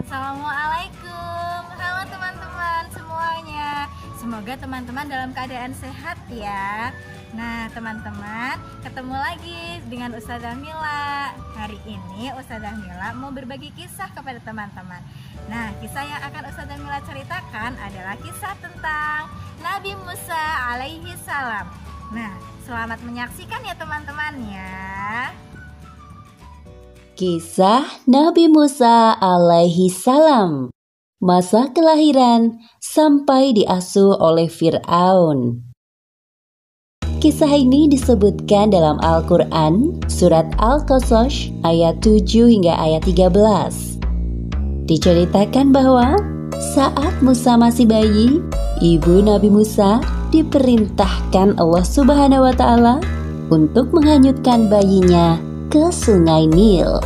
Assalamualaikum. Halo teman-teman semuanya. Semoga teman-teman dalam keadaan sehat ya. Nah teman-teman, ketemu lagi dengan Ustazah Mila. Hari ini Ustazah Mila mau berbagi kisah kepada teman-teman. Nah, kisah yang akan Ustazah Mila ceritakan adalah kisah tentang Nabi Musa alaihi salam. Nah, selamat menyaksikan ya teman-teman ya. Kisah Nabi Musa alaihi salam. Masa kelahiran sampai diasuh oleh Fir'aun. Kisah ini disebutkan dalam Al-Quran, surat Al-Qasas ayat 7 hingga ayat 13. Diceritakan bahwa saat Musa masih bayi, ibu Nabi Musa diperintahkan Allah Subhanahu wa Ta'ala untuk menghanyutkan bayinya ke Sungai Nil.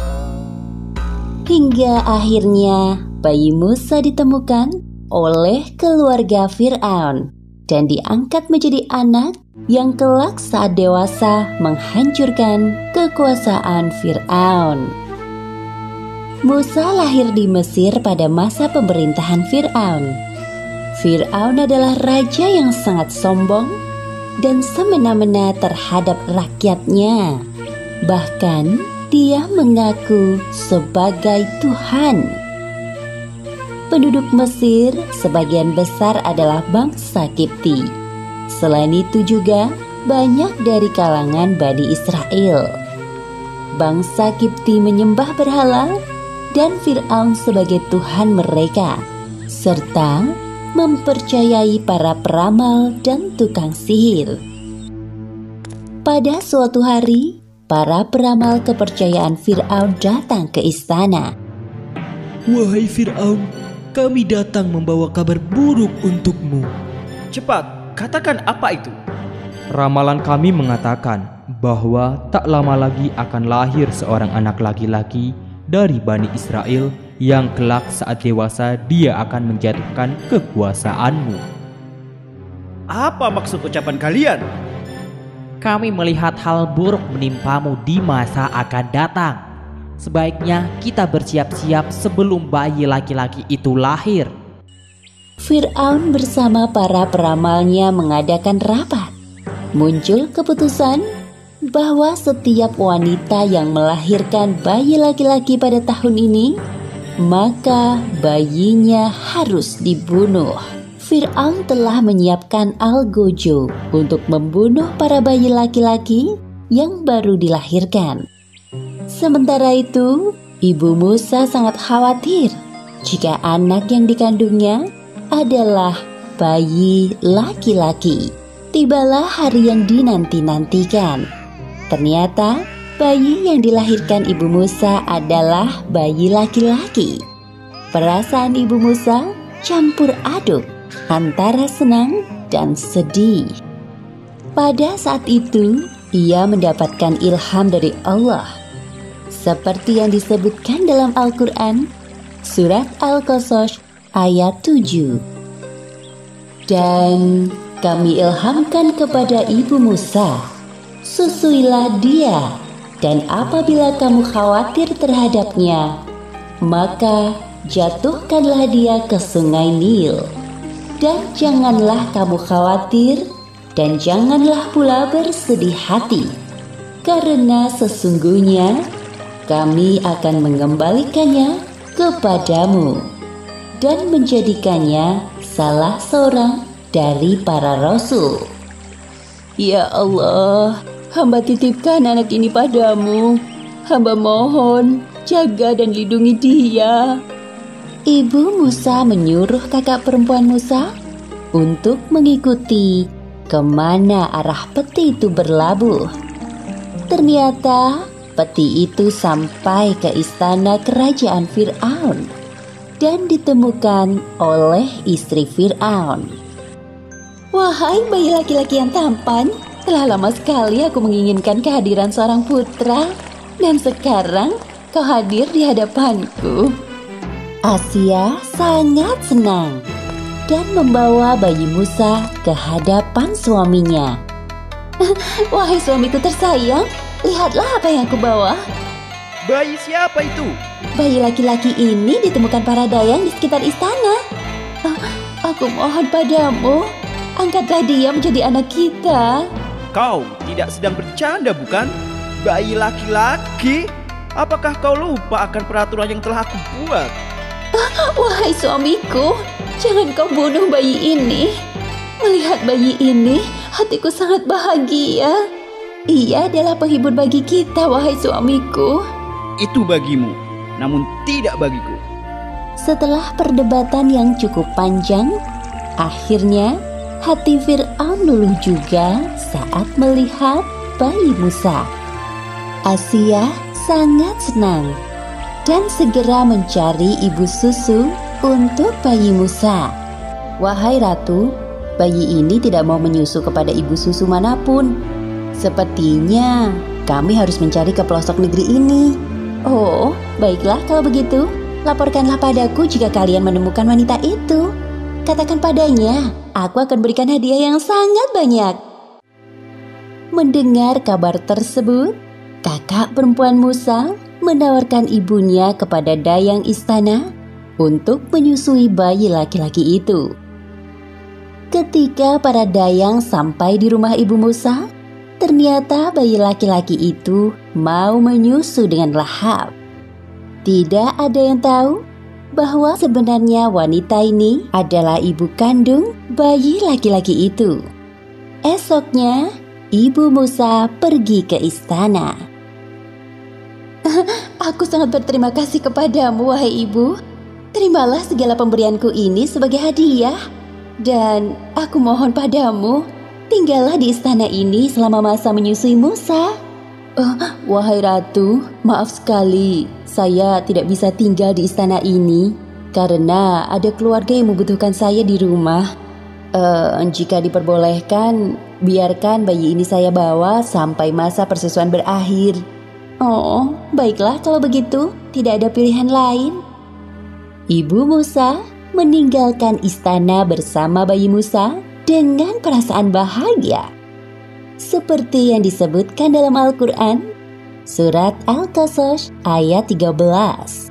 Hingga akhirnya bayi Musa ditemukan oleh keluarga Fir'aun dan diangkat menjadi anak yang kelak saat dewasa menghancurkan kekuasaan Fir'aun. Musa lahir di Mesir pada masa pemerintahan Fir'aun. Fir'aun adalah raja yang sangat sombong dan semena-mena terhadap rakyatnya. Bahkan dia mengaku sebagai Tuhan. Penduduk Mesir sebagian besar adalah bangsa Kipti. Selain itu juga banyak dari kalangan Bani Israel. Bangsa Kipti menyembah berhala dan Fir'aun sebagai Tuhan mereka, serta mempercayai para peramal dan tukang sihir. Pada suatu hari, para peramal kepercayaan Fir'aun datang ke istana. Wahai Fir'aun, kami datang membawa kabar buruk untukmu. Cepat, katakan apa itu? Ramalan kami mengatakan bahwa tak lama lagi akan lahir seorang anak laki-laki dari Bani Israel yang kelak saat dewasa dia akan menjatuhkan kekuasaanmu. Apa maksud ucapan kalian? Kami melihat hal buruk menimpamu di masa akan datang. Sebaiknya kita bersiap-siap sebelum bayi laki-laki itu lahir. Fir'aun bersama para peramalnya mengadakan rapat. Muncul keputusan bahwa setiap wanita yang melahirkan bayi laki-laki pada tahun ini, maka bayinya harus dibunuh. Fir'aun telah menyiapkan algojo untuk membunuh para bayi laki-laki yang baru dilahirkan. Sementara itu, ibu Musa sangat khawatir jika anak yang dikandungnya adalah bayi laki-laki. Tibalah hari yang dinanti-nantikan. Ternyata bayi yang dilahirkan ibu Musa adalah bayi laki-laki. Perasaan ibu Musa campur aduk antara senang dan sedih. Pada saat itu, ia mendapatkan ilham dari Allah. Seperti yang disebutkan dalam Al-Quran, surat Al-Qasas ayat 7. Dan kami ilhamkan kepada ibu Musa, susuilah dia, dan apabila kamu khawatir terhadapnya, maka jatuhkanlah dia ke Sungai Nil. Dan janganlah kamu khawatir, dan janganlah pula bersedih hati, karena sesungguhnya kami akan mengembalikannya kepadamu dan menjadikannya salah seorang dari para rasul. Ya Allah, hamba titipkan anak ini padamu. Hamba mohon, jaga dan lindungi dia. Ibu Musa menyuruh kakak perempuan Musa untuk mengikuti kemana arah peti itu berlabuh. Ternyata peti itu sampai ke istana kerajaan Fir'aun dan ditemukan oleh istri Fir'aun. Wahai bayi laki-laki yang tampan, telah lama sekali aku menginginkan kehadiran seorang putra, dan sekarang kau hadir di hadapanku. Asia sangat senang dan membawa bayi Musa ke hadapan suaminya. Wahai suamiku tersayang, lihatlah apa yang aku bawa. Bayi siapa itu? bayi laki-laki ini ditemukan para dayang di sekitar istana. Aku mohon padamu, angkatlah dia menjadi anak kita. Kau tidak sedang bercanda bukan? Bayi laki-laki? Apakah kau lupa akan peraturan yang telah aku buat? Wahai suamiku, jangan kau bunuh bayi ini. Melihat bayi ini, hatiku sangat bahagia. Ia adalah penghibur bagi kita, wahai suamiku. Itu bagimu, namun tidak bagiku. Setelah perdebatan yang cukup panjang, akhirnya hati Fir'aun luluh juga saat melihat bayi Musa. Asia sangat senang dan segera mencari ibu susu untuk bayi Musa. Wahai ratu, bayi ini tidak mau menyusu kepada ibu susu manapun. Sepertinya kami harus mencari ke pelosok negeri ini. Oh, baiklah kalau begitu. Laporkanlah padaku jika kalian menemukan wanita itu. Katakan padanya, aku akan berikan hadiah yang sangat banyak. Mendengar kabar tersebut, kakak perempuan Musa menawarkan ibunya kepada dayang istana untuk menyusui bayi laki-laki itu. Ketika para dayang sampai di rumah ibu Musa, ternyata bayi laki-laki itu mau menyusu dengan lahap. Tidak ada yang tahu bahwa sebenarnya wanita ini adalah ibu kandung bayi laki-laki itu. Esoknya, ibu Musa pergi ke istana. Aku sangat berterima kasih kepadamu, wahai ibu. Terimalah segala pemberianku ini sebagai hadiah. Dan aku mohon padamu, tinggallah di istana ini selama masa menyusui Musa. Wahai ratu, maaf sekali, saya tidak bisa tinggal di istana ini karena ada keluarga yang membutuhkan saya di rumah. Jika diperbolehkan, biarkan bayi ini saya bawa sampai masa persusuan berakhir. Oh, baiklah kalau begitu, tidak ada pilihan lain. Ibu Musa meninggalkan istana bersama bayi Musa dengan perasaan bahagia. Seperti yang disebutkan dalam Al-Quran, Surat Al-Qasas ayat 13.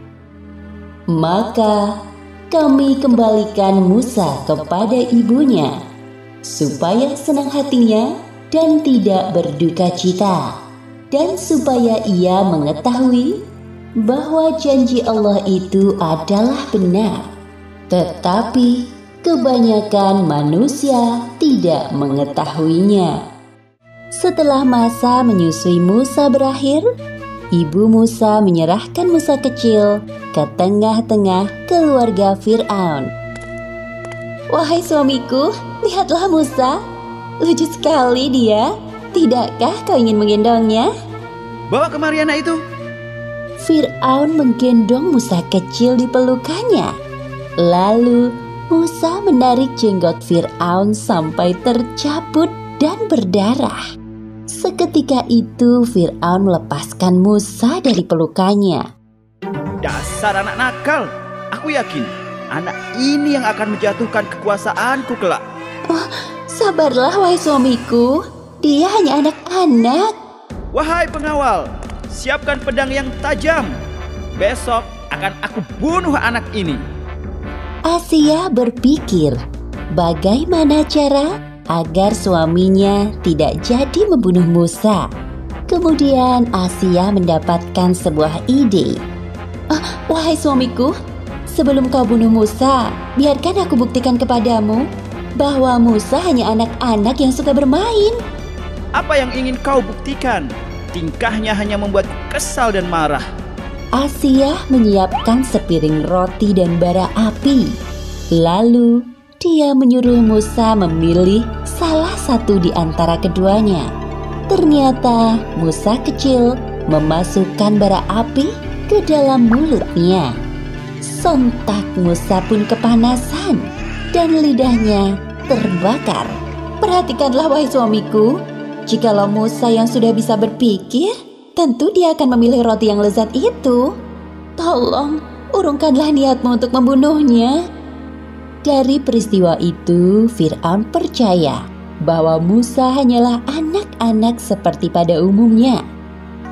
Maka kami kembalikan Musa kepada ibunya, supaya senang hatinya dan tidak berduka cita, dan supaya ia mengetahui bahwa janji Allah itu adalah benar. Tetapi kebanyakan manusia tidak mengetahuinya. Setelah masa menyusui Musa berakhir, ibu Musa menyerahkan Musa kecil ke tengah-tengah keluarga Fir'aun. Wahai suamiku, lihatlah Musa. Lucu sekali dia. Tidakkah kau ingin menggendongnya? Bawa kemari anak itu. Fir'aun menggendong Musa kecil di pelukannya. Lalu Musa menarik jenggot Fir'aun sampai tercabut dan berdarah. Seketika itu Fir'aun melepaskan Musa dari pelukannya. Dasar anak nakal. Aku yakin anak ini yang akan menjatuhkan kekuasaanku kelak. Oh, sabarlah wahai suamiku. Dia hanya anak-anak. Wahai pengawal, siapkan pedang yang tajam. Besok akan aku bunuh anak ini. Asia berpikir bagaimana cara agar suaminya tidak jadi membunuh Musa. Kemudian Asia mendapatkan sebuah ide. Wahai suamiku, sebelum kau bunuh Musa, biarkan aku buktikan kepadamu bahwa Musa hanya anak-anak yang suka bermain. Apa yang ingin kau buktikan? Tingkahnya hanya membuatku kesal dan marah. Asia menyiapkan sepiring roti dan bara api. Lalu dia menyuruh Musa memilih salah satu di antara keduanya. Ternyata Musa kecil memasukkan bara api ke dalam mulutnya. Sontak Musa pun kepanasan dan lidahnya terbakar. Perhatikanlah wahai suamiku, jikalau Musa yang sudah bisa berpikir, tentu dia akan memilih roti yang lezat itu. Tolong, urungkanlah niatmu untuk membunuhnya. Dari peristiwa itu, Fir'aun percaya bahwa Musa hanyalah anak-anak seperti pada umumnya.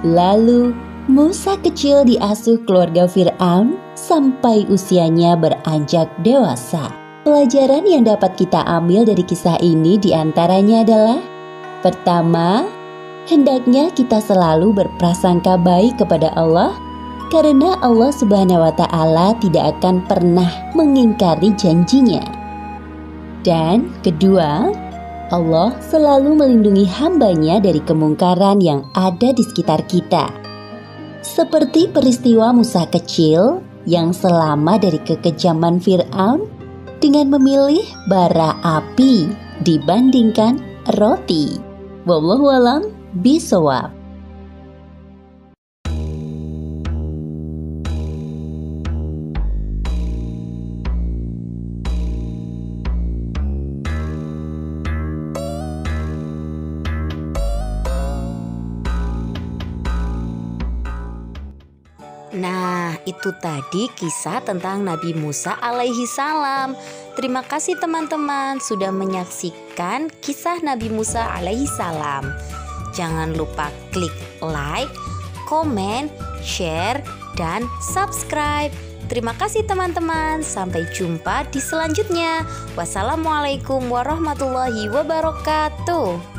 Lalu, Musa kecil diasuh keluarga Fir'aun sampai usianya beranjak dewasa. Pelajaran yang dapat kita ambil dari kisah ini diantaranya adalah: pertama, hendaknya kita selalu berprasangka baik kepada Allah, karena Allah Subhanahu wa Ta'ala tidak akan pernah mengingkari janjinya. Dan kedua, Allah selalu melindungi hambanya dari kemungkaran yang ada di sekitar kita. Seperti peristiwa Musa kecil yang selamat dari kekejaman Fir'aun dengan memilih bara api dibandingkan roti. Wallahu a'lam bishawab. Nah, itu tadi kisah tentang Nabi Musa alaihi salam. Terima kasih teman-teman sudah menyaksikan kisah Nabi Musa alaihi salam. Jangan lupa klik like, komen, share, dan subscribe. Terima kasih teman-teman. Sampai jumpa di selanjutnya. Wassalamualaikum warahmatullahi wabarakatuh.